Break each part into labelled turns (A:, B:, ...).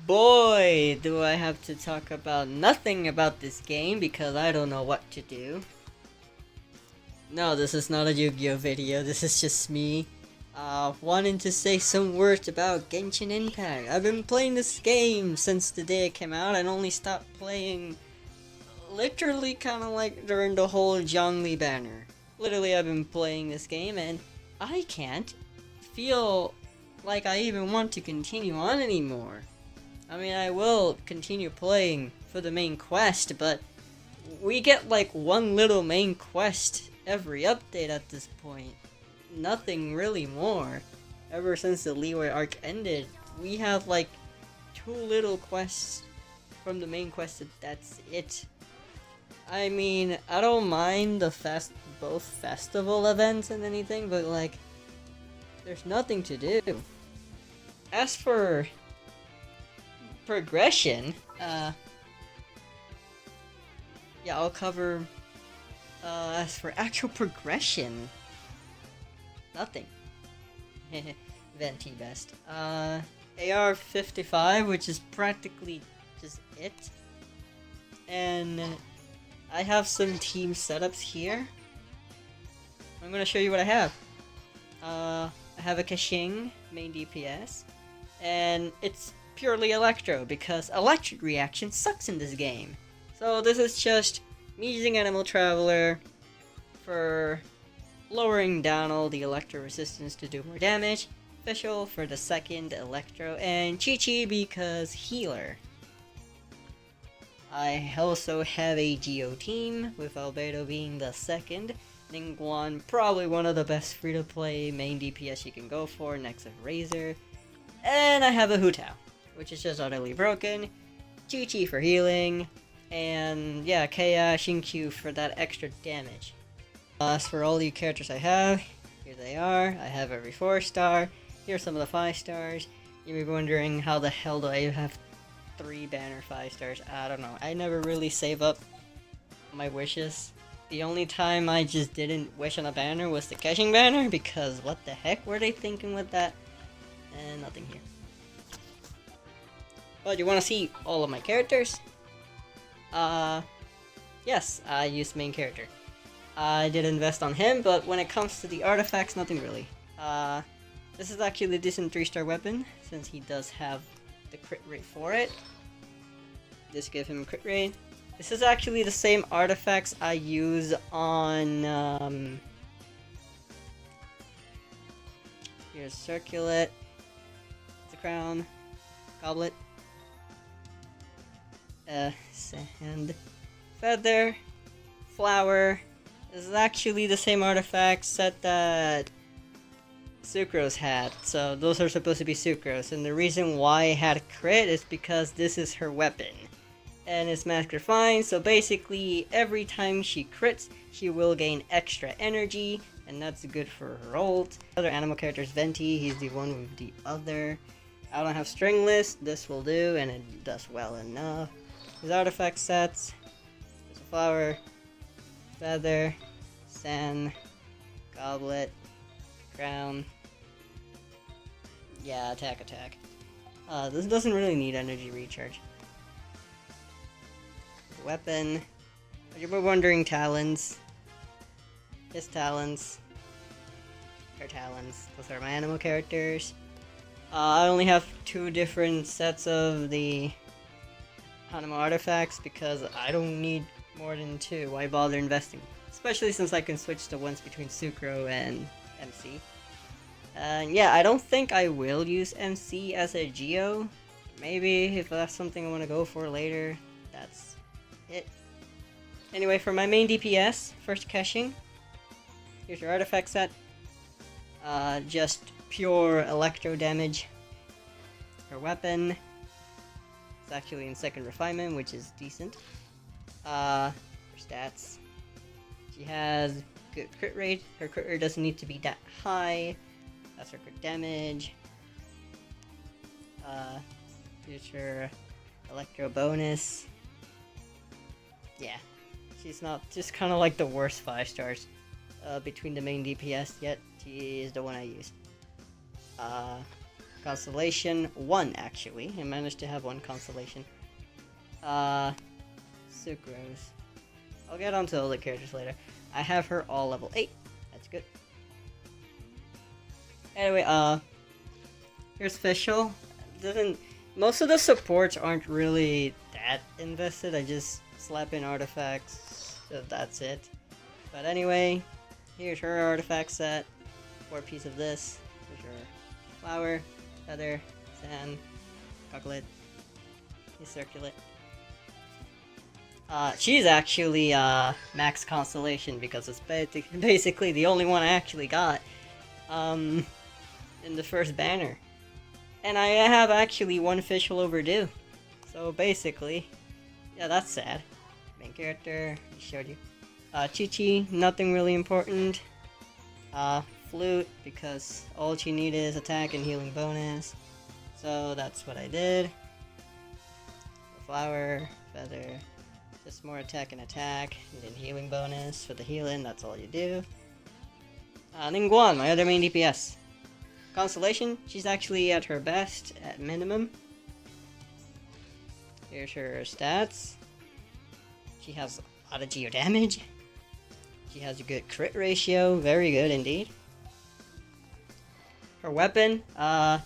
A: boy, do I have to talk about nothing about this game because I don't know what to do. No, this is not a Yu-Gi-Oh video, this is just me wanting to say some words about Genshin Impact. I've been playing this game since the day it came out and only stopped playing literally kind of like during the whole Zhongli banner. Literally, I've been playing this game and I can't feel like I even want to continue on anymore. I mean, I will continue playing for the main quest, but we get like one little main quest every update at this point. Nothing really more. Ever since the Leeway arc ended, we have like two little quests from the main quest. That's it. I mean, I don't mind the both festival events and anything, but like, there's nothing to do. As for progression, yeah, I'll cover, as for actual progression, nothing. Venti best. AR-55, which is practically just it. And I have some team setups here. I'm gonna show you what I have. I have a Kashing, main DPS, and it's purely Electro, because electric reaction sucks in this game. So this is just me using Animal Traveler for lowering down all the Electro resistance to do more damage, Official for the second Electro, and Chi-Chi because healer. I also have a Geo team, with Albedo being the second, Ninguan probably one of the best free-to-play main DPS you can go for next to Razor, and I have a Hu Tao, which is just utterly broken, Chi-Chi for healing, and yeah, Kaya Shinkyu for that extra damage. As for all the characters I have, here they are. I have every 4-star. Here's some of the 5 stars. You may be wondering how the hell do I have 3 banner 5 stars? I don't know. I never really save up my wishes. The only time I just didn't wish on a banner was the Kashing banner, because what the heck were they thinking with that? And nothing here. But you want to see all of my characters? Yes, I used main character. I did invest on him, but when it comes to the artifacts, nothing really. This is actually a decent 3-star weapon, since he does have the crit rate for it. Just give him crit rate. This is actually the same artifacts I use on, here's Circulet, the Crown, Goblet, Sand, Feather, Flower. This is actually the same artifact set that Sucrose had, so those are supposed to be Sucrose, and the reason why I had crit is because this is her weapon. And it's Mask Refined, so basically every time she crits, she will gain extra energy, and that's good for her ult. Other animal characters, Venti, he's the one with the other. I don't have Stringless, this will do, and it does well enough. His artifact sets, there's a flower, Feather, Sand, Goblet, Crown. Yeah, attack. This doesn't really need energy recharge. Weapon. You're wondering talons. His talons. Her talons. Those are my animal characters. I only have 2 different sets of the animal artifacts because I don't need more than 2. Why bother investing? Especially since I can switch the ones between Sucro and MC. Yeah, I don't think I will use MC as a Geo. Maybe if that's something I want to go for later. That's it. Anyway, for my main DPS, first Kashing. Here's your artifact set. Just pure electro damage. Her weapon. It's actually in second refinement, which is decent. Her stats. She has good crit rate. Her crit rate doesn't need to be that high. That's her crit damage. Here's her electro bonus. Yeah, she's not just kind of like the worst 5 stars between the main DPS, yet she is the one I use. Constellation 1, actually. I managed to have 1 constellation. Sucrose. I'll get onto all the characters later. I have her all level 8. That's good. Anyway, here's Fischl. Most of the supports aren't really that invested. I just slap in artifacts. So that's it. But anyway, here's her artifact set. 4 piece of this. Here's her flower, feather, sand, chocolate, circulate. She's actually max constellation because it's basically the only one I actually got in the first banner. And I have actually 1 Fischl overdue. So basically, yeah, that's sad. Main character, I showed you. Chi-Chi, nothing really important. Flute, because all she needed is attack and healing bonus. So that's what I did. Flower, feather, just more attack and attack, and then healing bonus for the healing, that's all you do. Ninguan, my other main DPS. Constellation, she's actually at her best, at minimum. Here's her stats. She has a lot of geo damage. She has a good crit ratio, very good indeed. Her weapon, I'm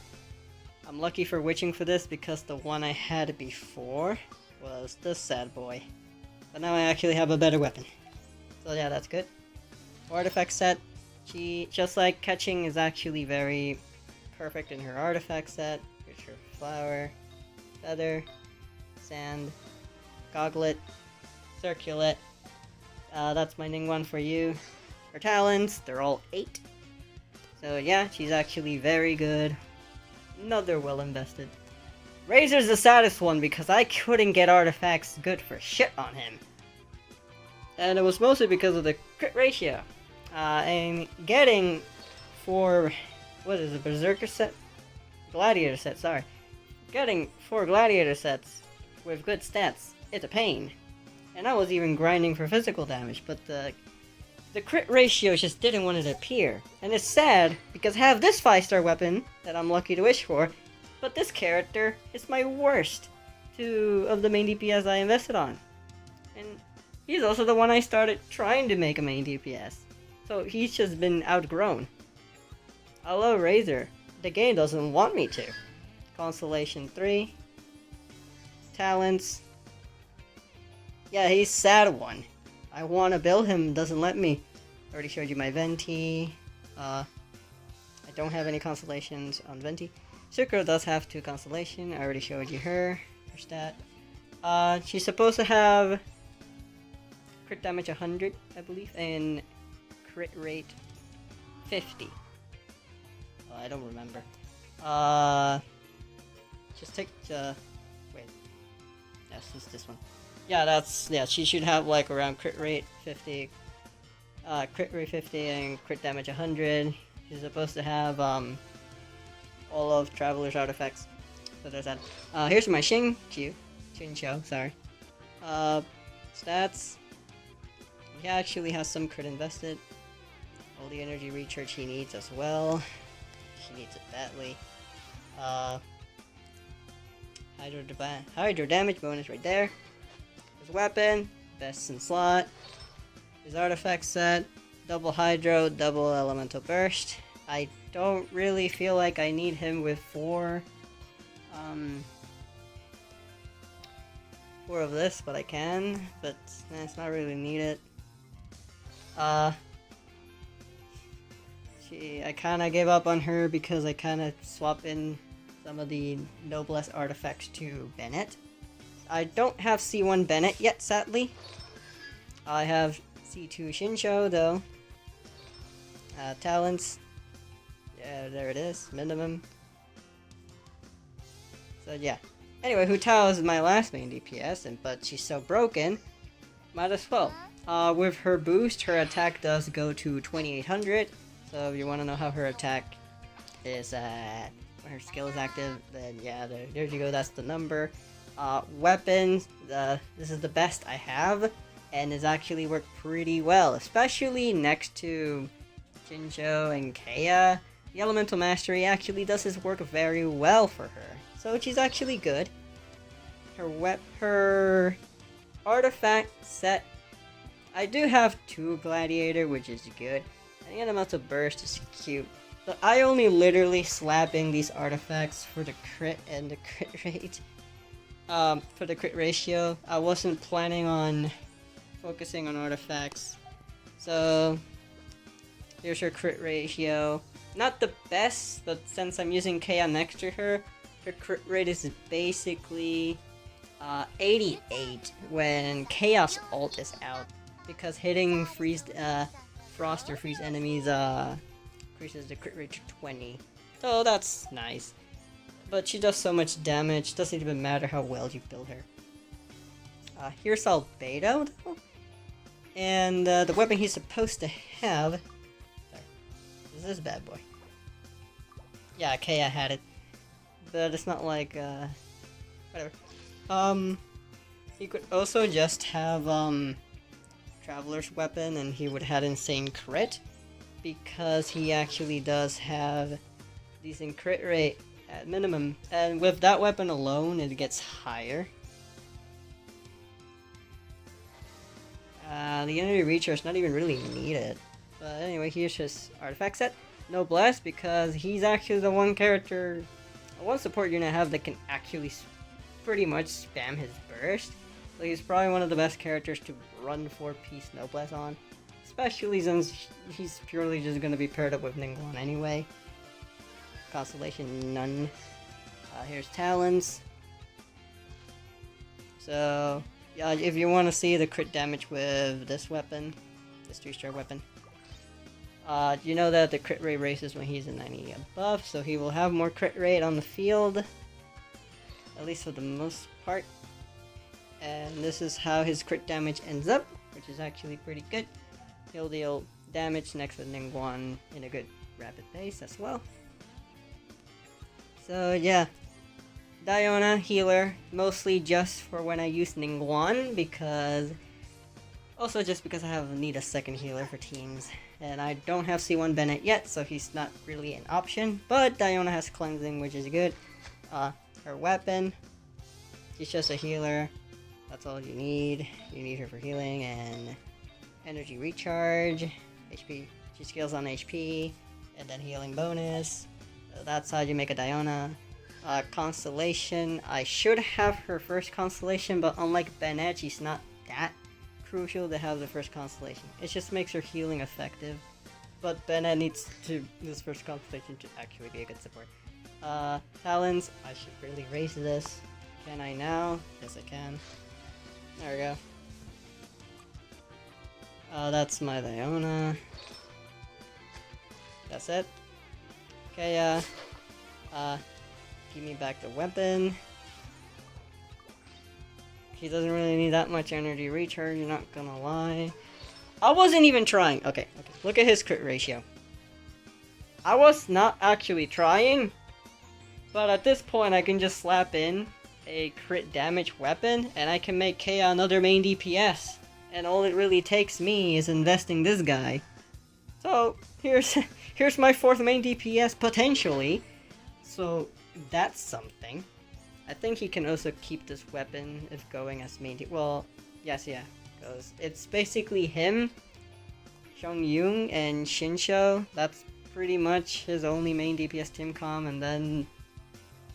A: lucky for witching for this because the one I had before was this sad boy. But now I actually have a better weapon. So yeah, that's good. Artifact set. She, just like catching, is actually very perfect in her artifact set. Here's her flower, feather, sand, goglet, circulate. That's my Ninguan for you. Her talents, they're all 8. So yeah, she's actually very good. Another well invested. Razor's the saddest one because I couldn't get artifacts good for shit on him. And it was mostly because of the crit ratio. I'm getting 4, what is it, Berserker set? Gladiator set, sorry. Getting 4 Gladiator sets with good stats, it's a pain. And I was even grinding for physical damage, but the crit ratio just didn't want it to appear. And it's sad, because I have this 5-star weapon that I'm lucky to wish for, but this character is my worst of the main DPS I invested on. And he's also the one I started trying to make a main DPS. So he's just been outgrown. Hello, Razor. The game doesn't want me to. Constellation 3. Talents. Yeah, he's sad one. I want to build him, doesn't let me. Already showed you my Venti. I don't have any constellations on Venti. Sucro does have 2 constellation. I already showed you her stat. She's supposed to have crit damage 100, I believe, and crit rate 50. Oh, I don't remember. Just take the... wait. Yes, it's this one. Yeah, she should have like around crit rate 50, crit rate 50 and crit damage 100. She's supposed to have all of Traveler's artifacts. So there's that. Here's my Shincho, sorry. Stats. He actually has some crit invested. All the energy recharge he needs as well. She needs it badly. Hydro damage bonus right there. His weapon, best in slot. His artifact set, double hydro, double elemental burst. I don't really feel like I need him with 4 of this, but I can. But it's not really needed. I kind of gave up on her because I kind of swapped in some of the noblesse artifacts to Bennett. I don't have C1 Bennett yet, sadly. I have C2 Shincho, though. Talents. Yeah, there it is. Minimum. So, yeah. Anyway, Hu Tao is my last main DPS, but she's so broken. Might as well. With her boost, her attack does go to 2800. So, if you want to know how her attack is, when her skill is active, then yeah, there you go, that's the number. Weapons, this is the best I have, and has actually worked pretty well, especially next to Shinjo and Kea. the Elemental Mastery actually does his work very well for her. So she's actually good. Her artifact set, I do have 2 Gladiator, which is good. And the Elemental Burst is cute. But I only literally slapping these artifacts for the crit and the crit rate. For the crit ratio. I wasn't planning on focusing on artifacts. So, here's her crit ratio. Not the best, but since I'm using Kea next to her, her crit rate is basically 88 when Chaos ult is out. Because hitting frost or freeze enemies increases the crit rate to 20. So that's nice. But she does so much damage, doesn't even matter how well you build her. Here's Albedo, though. And the weapon he's supposed to have... Sorry. This is this bad boy. Yeah, Kea had it. But it's not like, whatever. He could also just have, Traveler's Weapon, and he would have insane crit. Because he actually does have decent crit rate at minimum. And with that weapon alone, it gets higher. The energy recharge not even really needed. But anyway, here's his artifact set. Noblesse, because he's actually the one character, one support unit I have that can actually pretty much spam his burst. So he's probably one of the best characters to run 4-piece Noblesse on. Especially since he's purely just gonna be paired up with Ninguan anyway. Constellation, none. Here's Talons. So, yeah, if you want to see the crit damage with this weapon, this 3-star weapon, you know that the crit rate raises when he's a 90 above, so he will have more crit rate on the field, at least for the most part. And this is how his crit damage ends up, which is actually pretty good. He'll deal damage next with Ninguan in a good rapid pace as well. So yeah, Diona, healer, mostly just for when I use Ninguan, because... Also just because I need a second healer for teams. And I don't have C1 Bennett yet, so he's not really an option. But Diona has cleansing, which is good. Her weapon, she's just a healer. That's all you need. You need her for healing and energy recharge. HP, she scales on HP, and then healing bonus. So that's how you make a Diona. Constellation, I should have her first constellation, but unlike Bennett, she's not that crucial to have the first constellation. It just makes her healing effective. But Bennett needs this first constellation to actually be a good support. Talons, I should really raise this. Can I now? Yes, I can. There we go. That's my Diona. That's it. Okay, give me back the weapon. He doesn't really need that much energy recharge, not gonna lie. I wasn't even trying. Okay. Look at his crit ratio. I was not actually trying, but at this point I can just slap in a crit damage weapon and I can make Kea another main DPS. And all it really takes me is investing this guy. So here's my 4th main DPS potentially. So that's something. I think he can also keep this weapon if going as main well, yes, yeah. Because it's basically him, Xiong and Shinsho. That's pretty much his only main DPS team com, and then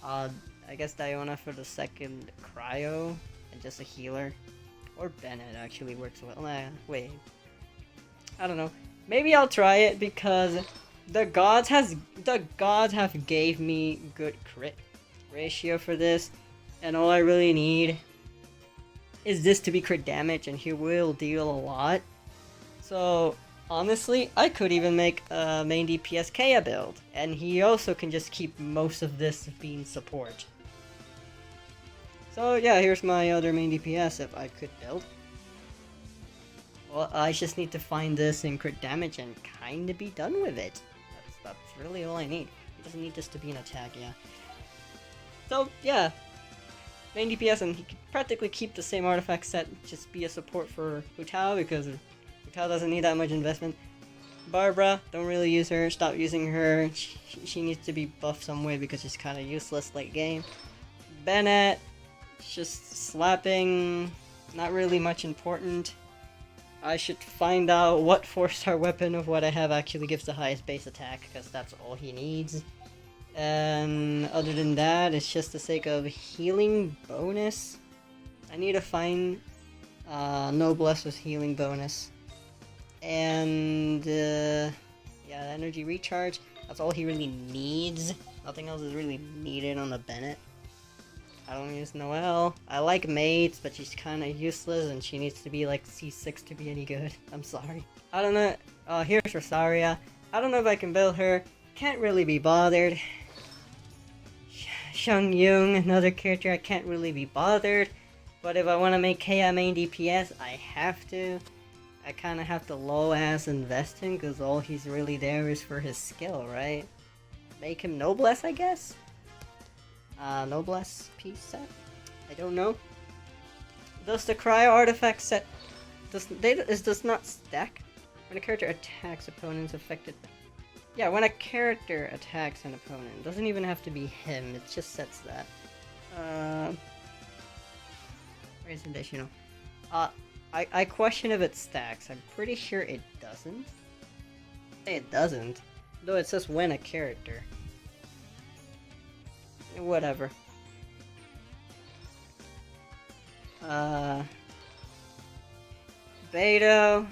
A: I guess Diona for the second cryo and just a healer. Or Bennett actually works well. Wait. I don't know. Maybe I'll try it because the gods have gave me good crit ratio for this, and all I really need is this to be crit damage, and he will deal a lot. So honestly, I could even make a main DPS Kea build, and he also can just keep most of this being support. So yeah, here's my other main DPS if I could build. Well, I just need to find this in crit damage and kinda be done with it. That's really all I need. He doesn't need this to be an attack, yeah. So yeah, main DPS, and he can practically keep the same artifact set, just be a support for Hu Tao, because Hu Tao doesn't need that much investment. Barbara, don't really use her. Stop using her. She needs to be buffed some way because she's kind of useless late game. Bennett, just slapping, not really much important. I should find out what 4-star weapon of what I have actually gives the highest base attack, because that's all he needs. And other than that, it's just the sake of healing bonus. I need to find Noblesse with healing bonus. And yeah, energy recharge. That's all he really needs. Nothing else is really needed on the Bennett. I don't use Noelle. I like Maids, but she's kind of useless and she needs to be like C6 to be any good. I'm sorry. I don't know. Here's Rosaria. I don't know if I can build her. Can't really be bothered. Shang Yung, another character I can't really be bothered. But if I want to make Kea main DPS, I have to. I kind of have to low-ass invest him because all he's really there is for his skill, right? Make him Noblesse, I guess? Noblesse piece set? I don't know. Does the cryo artifact set does not stack when a character attacks opponents affected? Yeah, when a character attacks an opponent, it doesn't even have to be him. It just sets that. Where's additional? I question if it stacks. I'm pretty sure it doesn't. It doesn't, though it says when a character. Whatever. Albedo.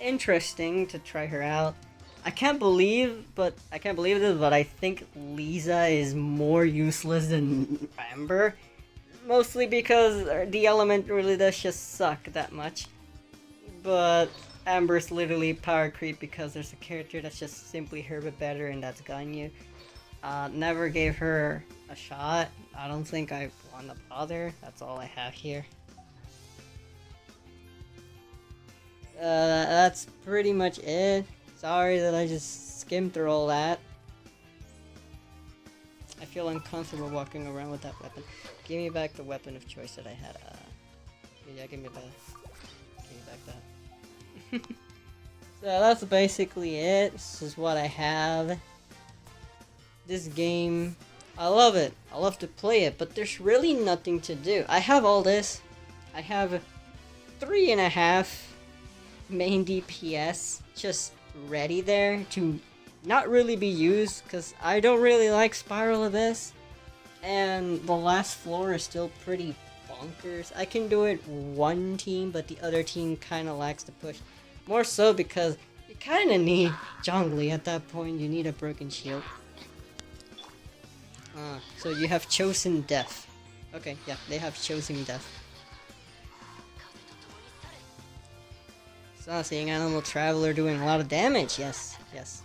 A: Interesting to try her out. I can't believe this, but I think Lisa is more useless than Amber. Mostly because the element really does just suck that much. But Amber's literally power creep because there's a character that's just simply her but better, and that's Ganyu. Never gave her a shot. I don't think I want to bother. That's all I have here. That's pretty much it. Sorry that I just skimmed through all that. I feel uncomfortable walking around with that weapon. Give me back the weapon of choice that I had. Yeah, give me back that. So that's basically it. This is what I have. This game, I love it. I love to play it, but there's really nothing to do. I have all this. I have 3.5 main DPS just ready there to not really be used because I don't really like Spiral Abyss. And the last floor is still pretty bonkers. I can do it one team, but the other team kind of lacks the push. More so because you kind of need Zhongli at that point. You need a broken shield. So you have chosen death. Okay, yeah, they have chosen death. So seeing Animal Traveler doing a lot of damage. Yes,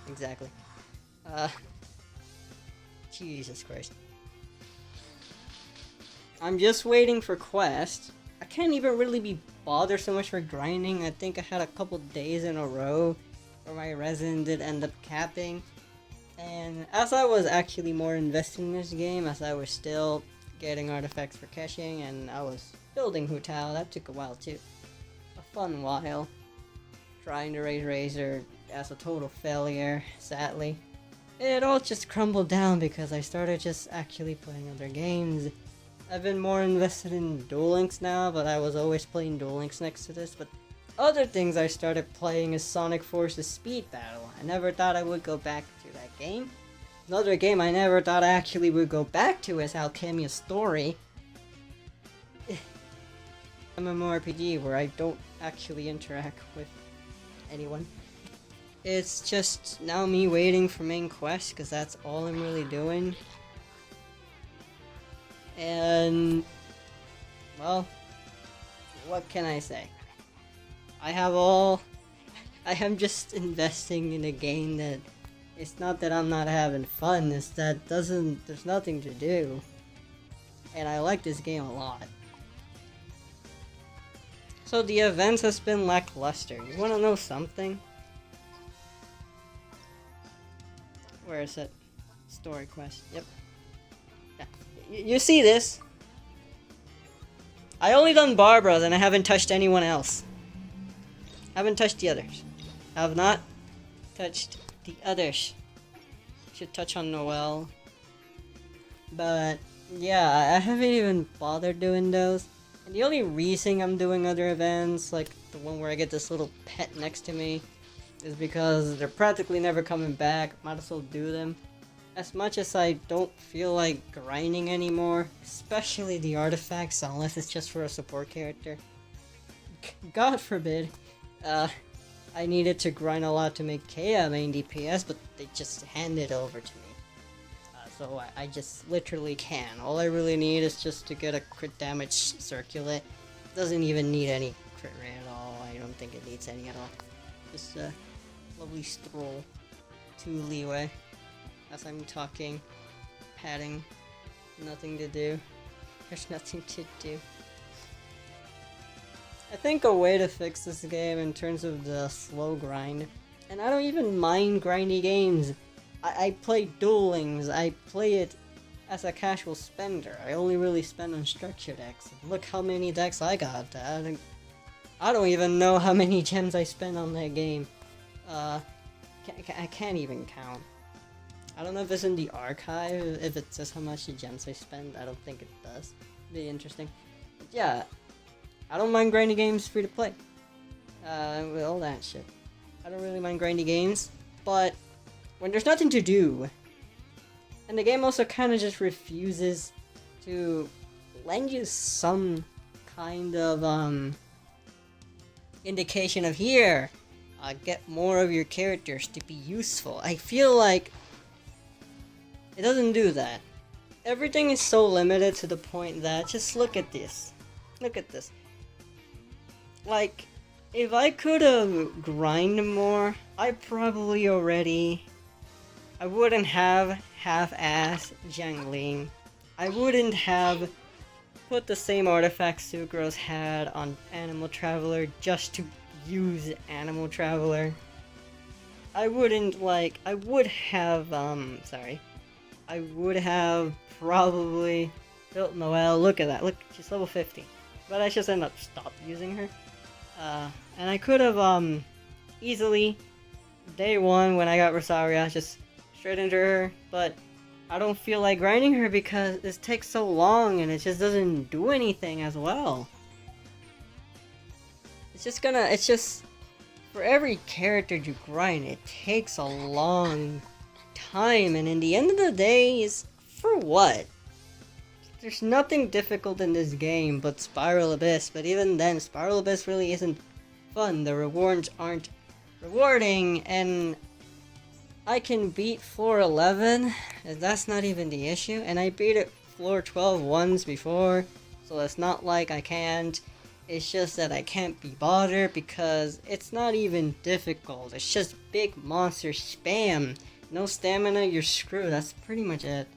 A: exactly. Jesus Christ. I'm just waiting for quests. I can't even really be bothered so much for grinding. I think I had a couple days in a row where my resin did end up capping. And as I was actually more invested in this game, as I was still getting artifacts for caching, and I was building Hu Tao, that took a while too. A fun while. Trying to raise Razor as a total failure, sadly. It all just crumbled down because I started just actually playing other games. I've been more invested in Duel Links now, but I was always playing Duel Links next to this. But other things I started playing is Sonic Forces Speed Battle. I never thought I would go back to that game. Another game I never thought I actually would go back to is Alchemia's Story. MMORPG where I don't actually interact with anyone. It's just now me waiting for main quest because that's all I'm really doing. And well, what can I say? I am just investing in a game that it's not that I'm not having fun, it's that there's nothing to do. And I like this game a lot. So the events has been lackluster. You wanna know something? Where is it? Story quest. Yep. Yeah. You see this? I only done Barbara's and I haven't touched anyone else. Haven't touched the others. Have not. touched the others. Should touch on Noelle. But yeah, I haven't even bothered doing those. And the only reason I'm doing other events, like the one where I get this little pet next to me, is because they're practically never coming back. Might as well do them. As much as I don't feel like grinding anymore, especially the artifacts, unless it's just for a support character. God forbid, I needed to grind a lot to make Kea main DPS, but they just hand it over to me. So I just literally can. All I really need is just to get a crit damage circulate. Doesn't even need any crit rate at all. I don't think it needs any at all. Just a lovely stroll to leeway. As I'm talking, padding, nothing to do. There's nothing to do. I think a way to fix this game in terms of the slow grind, and I don't even mind grindy games. I play Duel Links, I play it as a casual spender. I only really spend on structure decks. Look how many decks I got. I don't even know how many gems I spend on that game. I can't even count. I don't know if it's in the archive, if it says how much gems I spend. I don't think it does. Be interesting. But yeah, I don't mind grindy games free to play. With all that shit. I don't really mind grindy games, but when there's nothing to do, and the game also kind of just refuses to lend you some kind of indication of here, get more of your characters to be useful. I feel like it doesn't do that. Everything is so limited to the point that, just look at this. Look at this. Like, if I could have grinded more, I probably already... I wouldn't have half-ass jungling. I wouldn't have put the same artifact Sucrose had on Animal Traveler just to use Animal Traveler. I wouldn't like... I would have, I would have probably built Noelle. Look at that. Look, she's level 50. But I just ended up stopped using her. And I could have, easily, day one when I got Rosaria, just straight into her, but I don't feel like grinding her because this takes so long and it just doesn't do anything as well. It's just, for every character you grind, it takes a long time, and in the end of the day, is for what? There's nothing difficult in this game but Spiral Abyss, but even then, Spiral Abyss really isn't fun. The rewards aren't rewarding, and I can beat floor 11, and that's not even the issue, and I beat it floor 12 once before, so it's not like I can't. It's just that I can't be bothered because it's not even difficult. It's just big monster spam. No stamina, you're screwed. That's pretty much it.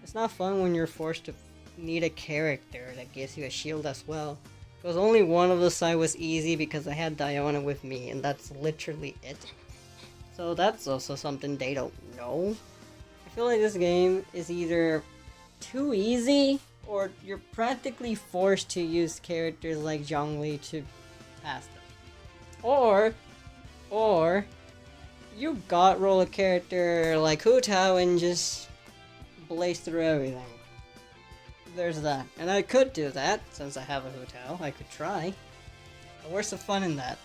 A: It's not fun when you're forced to need a character that gives you a shield as well. Because only one of the side was easy because I had Diana with me, and that's literally it. So that's also something they don't know. I feel like this game is either too easy, or you're practically forced to use characters like Zhongli to pass them. Or you got roll a character like Hu Tao and just blaze through everything. There's that. And I could do that, since I have a Hu Tao. I could try. But where's the fun in that?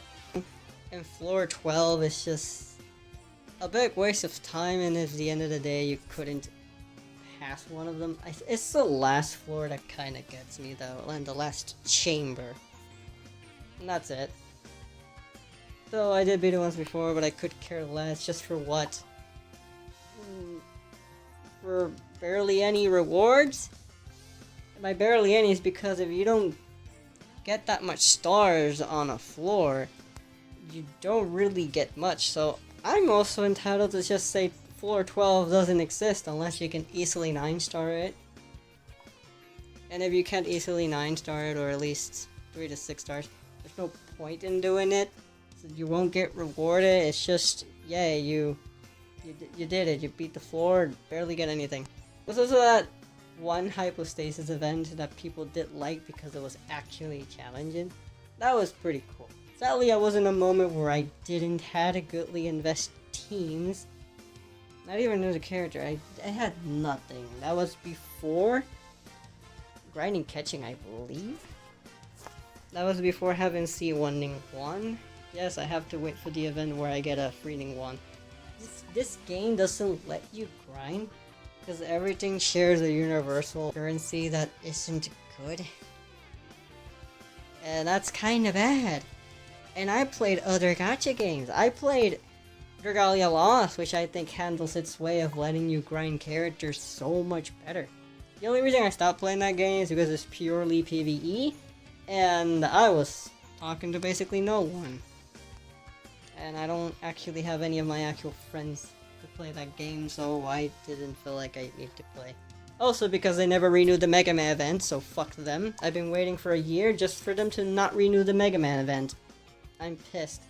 A: And floor 12 is just a big waste of time, and at the end of the day you couldn't pass one of them. It's the last floor that kind of gets me though, and the last chamber. And that's it. So I did beat it once before, but I could care less. Just for what? For barely any rewards? And by barely any is because if you don't get that much stars on a floor, you don't really get much. So I'm also entitled to just say floor 12 doesn't exist unless you can easily 9-star it. And if you can't easily 9-star it, or at least 3 to 6 stars, there's no point in doing it. So you won't get rewarded. It's just, yay, you did it. You beat the floor, barely get anything. This was that one hypostasis event that people did like because it was actually challenging. That was pretty cool. Sadly, I was in a moment where I didn't had a goodly invest teams. Not even as a character. I had nothing. That was before grinding catching, I believe. That was before having C1 Ninguan. Yes, I have to wait for the event where I get a free Ninguan. This game doesn't let you grind because everything shares a universal currency that isn't good. And that's kind of bad. And I played other gacha games. I played Dragalia Lost, which I think handles its way of letting you grind characters so much better. The only reason I stopped playing that game is because it's purely PvE, and I was talking to basically no one. And I don't actually have any of my actual friends to play that game, so I didn't feel like I need to play. Also because they never renewed the Mega Man event, so fuck them. I've been waiting for a year just for them to not renew the Mega Man event. I'm pissed.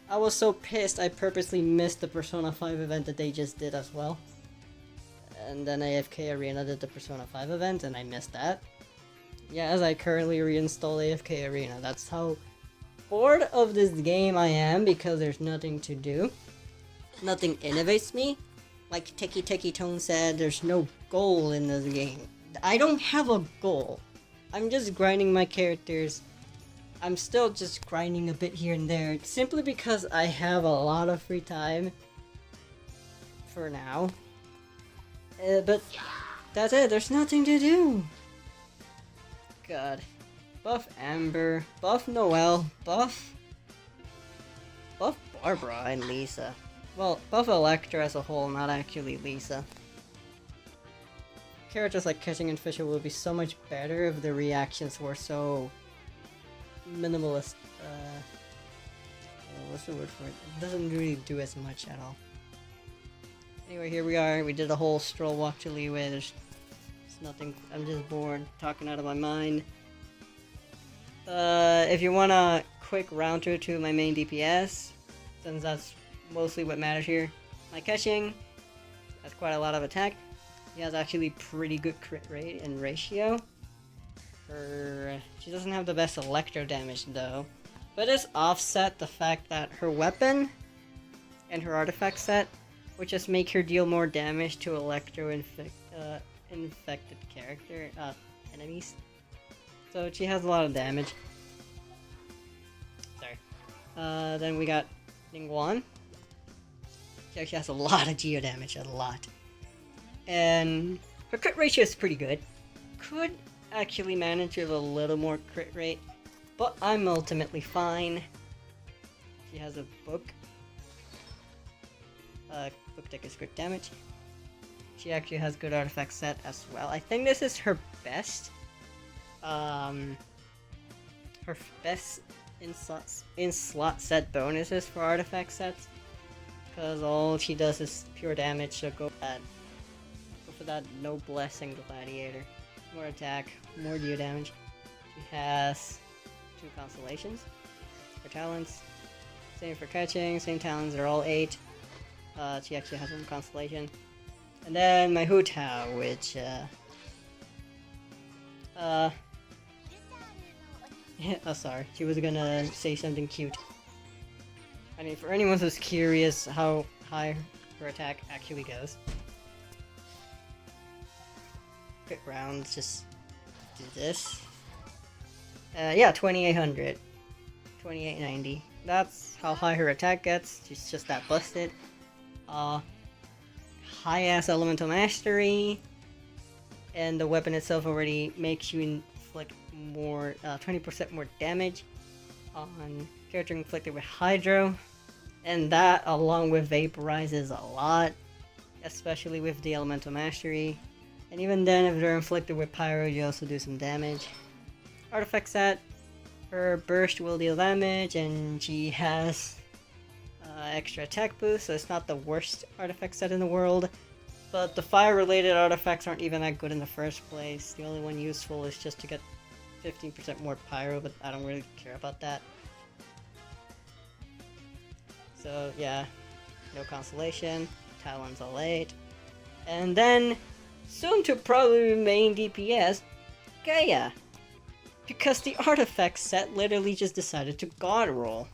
A: I was so pissed I purposely missed the Persona 5 event that they just did as well. And then AFK Arena did the Persona 5 event and I missed that. Yeah, as I currently reinstall AFK Arena. That's how bored of this game I am because there's nothing to do. Nothing innovates me. Like Teki Tone said, there's no goal in this game. I don't have a goal. I'm just grinding my characters. I'm still just grinding a bit here and there, simply because I have a lot of free time. For now. But that's it, there's nothing to do. God. Buff Amber, buff Noelle, buff Barbara and Lisa. Well, buff Electra as a whole, not actually Lisa. Characters like Catching and Fisher would be so much better if the reactions were so minimalist. What's the word for it? It doesn't really do as much at all. Anyway, here we are. We did a whole stroll walk to Leeway. There's nothing. I'm just bored, talking out of my mind. If you want a quick round through to my main DPS, since that's mostly what matters here. My catching has quite a lot of attack. He has actually pretty good crit rate and ratio. She doesn't have the best electro damage though, but it's offset the fact that her weapon and her artifact set would just make her deal more damage to electro infected character enemies. So she has a lot of damage. Sorry. Then we got Ninguan. She actually has a lot of geo damage, a lot. And her crit ratio is pretty good. Could actually manage with a little more crit rate, but I'm ultimately fine. She has a book. Book deck is crit damage. She actually has good artifact set as well. I think this is her best. Her best in slot set bonuses for artifact sets, because all she does is pure damage. She'll go for that no blessing gladiator. More attack, more geo damage. She has 2 constellations for talents. Same for catching, same talents, they're all 8. She actually has 1 constellation. And then my Hu Tao, which oh, sorry, she was gonna say something cute. I mean, for anyone who's curious how high her attack actually goes. Crit rounds, just do this. Yeah, 2800. 2890. That's how high her attack gets. She's just that busted. High-ass elemental mastery. And the weapon itself already makes you inflict more, 20% more damage on character inflicted with Hydro. And that, along with Vaporizes a lot. Especially with the elemental mastery. And even then, if they're inflicted with Pyro, you also do some damage. Artifact set. Her burst will deal damage, and she has extra attack boost, so it's not the worst artifact set in the world. But the fire-related artifacts aren't even that good in the first place. The only one useful is just to get 15% more Pyro, but I don't really care about that. So yeah, no constellation. Talon's all 8. And then, soon to probably remain DPS, Gaia. Because the artifact set literally just decided to god roll.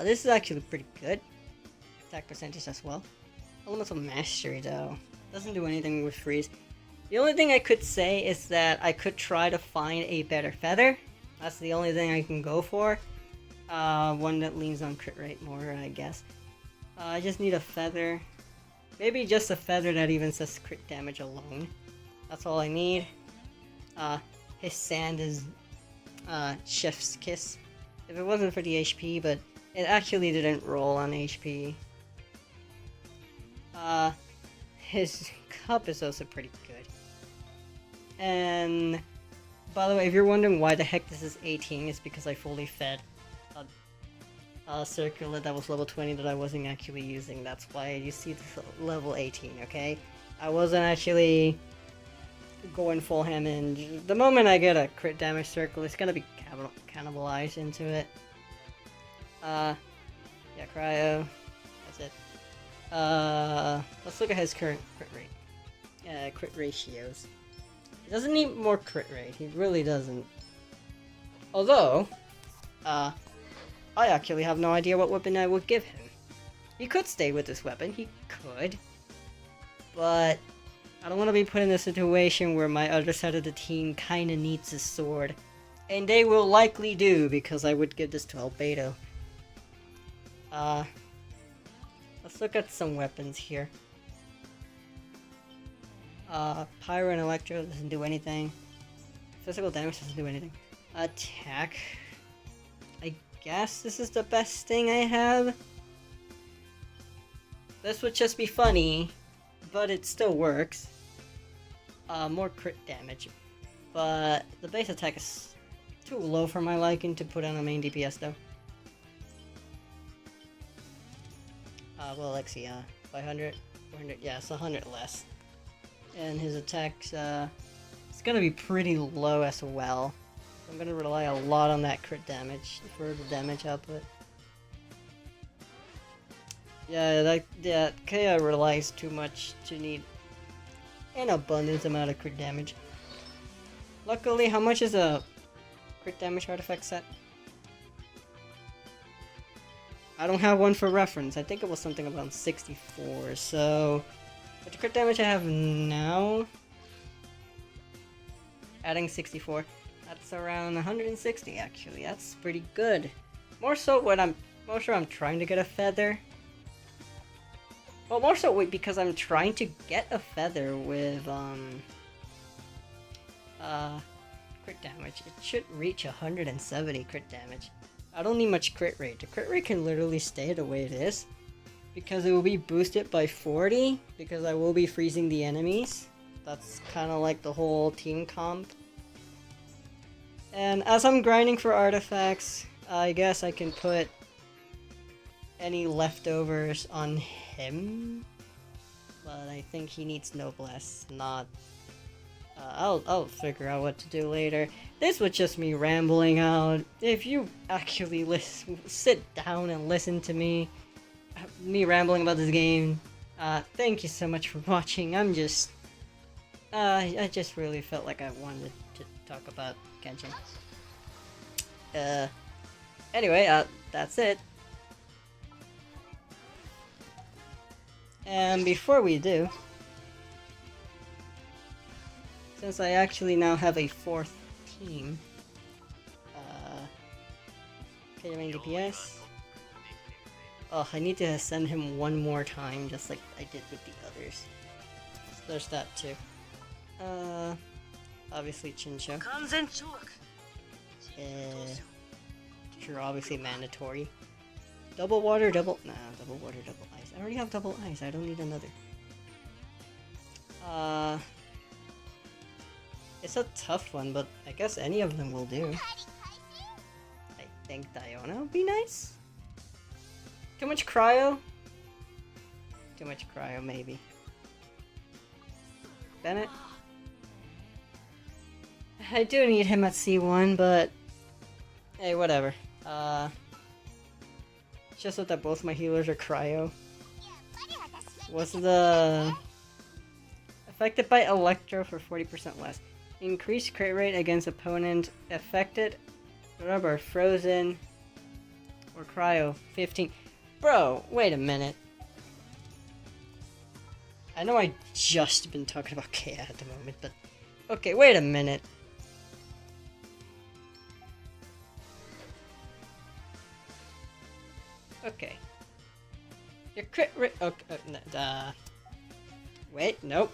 A: This is actually pretty good. attack percentage as well. Elemental Mastery though. Doesn't do anything with freeze. The only thing I could say is that I could try to find a better feather. That's the only thing I can go for. One that leans on crit rate more, I guess. I just need a feather. Maybe just a feather that even says crit damage alone. That's all I need. His sand is Chef's Kiss. If it wasn't for the HP, but it actually didn't roll on HP. His cup is also pretty good. And by the way, if you're wondering why the heck this is 18, it's because I fully fed a circular that was level 20 that I wasn't actually using. That's why you see this level 18, okay? I wasn't actually going full ham in. The moment I get a crit damage circle, it's gonna be cannibalized into it. Yeah, cryo. That's it. Let's look at his current crit rate. Crit ratios. He doesn't need more crit rate. He really doesn't. Although, I actually have no idea what weapon I would give him. He could stay with this weapon. He could. But I don't want to be put in a situation where my other side of the team kind of needs a sword. And they will likely do, because I would give this to Albedo. Let's look at some weapons here. Pyro and Electro doesn't do anything. Physical damage doesn't do anything. Attack. I guess this is the best thing I have. This would just be funny, but it still works. More crit damage. But the base attack is too low for my liking to put on a main DPS though. Well, let's see, 500, 400, yeah, it's 100 less. And his attacks, it's gonna be pretty low as well. I'm gonna rely a lot on that crit damage for the damage output. Yeah, that Kaya relies too much to need an abundant amount of crit damage. Luckily, how much is a crit damage artifact set? I don't have one for reference. I think it was something about 64, so with the crit damage I have now, adding 64, that's around 160 actually. That's pretty good. More so when I'm trying to get a feather. Well, more so because I'm trying to get a feather with crit damage. It should reach 170 crit damage. I don't need much crit rate. The crit rate can literally stay the way it is, because it will be boosted by 40, because I will be freezing the enemies. That's kind of like the whole team comp. And as I'm grinding for artifacts, I guess I can put any leftovers on him. But I think he needs Noblesse, not... I'll figure out what to do later. This was just me rambling out. If you actually sit down and listen to me rambling about this game, thank you so much for watching. I just really felt like I wanted to talk about Genshin. Anyway, that's it. And before we do, since I actually now have a fourth team, okay, main DPS. Oh, I need to send him one more time, just like I did with the others. So there's that too. Obviously Chincho. Sure, obviously mandatory. Double water, double ice. I already have double ice, I don't need another. It's a tough one, but I guess any of them will do. I think Diona would be nice. Too much cryo? Too much cryo, maybe. Bennett? I do need him at C1, but... hey, whatever. It's just that both my healers are cryo. What's the... affected by Electro for 40% less. Increased crit rate against opponent affected, rubber, frozen, or cryo, 15. Bro, wait a minute. I know I just been talking about Kea at the moment, but... Okay, wait a minute. Okay. Your crit rate... Okay, wait, nope.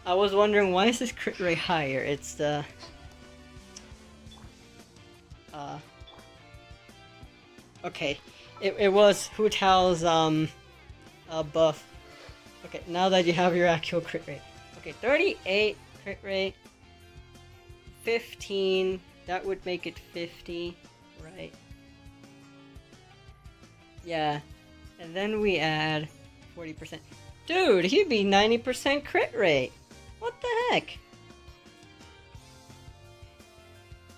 A: I was wondering, why is this crit rate higher? It's the... Okay. It was Hu Tao's, buff. Okay, now that you have your actual crit rate. Okay, 38 crit rate. 15. That would make it 50, right? Yeah. And then we add 40%. Dude, he'd be 90% crit rate. What the heck?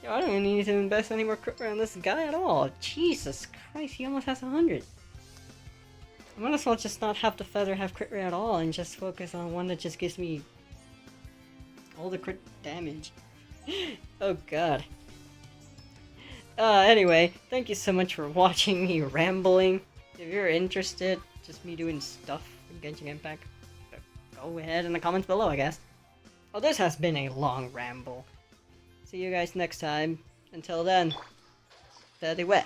A: Yo, I don't even need to invest any more crit rate on this guy at all. Jesus Christ, he almost has 100. I might as well just not have the feather have crit rate at all and just focus on one that just gives me all the crit damage. Oh god. Anyway, thank you so much for watching me rambling. If you're interested, just me doing stuff in Genshin Impact, go ahead in the comments below, I guess. Oh, this has been a long ramble. See you guys next time. Until then, farewell.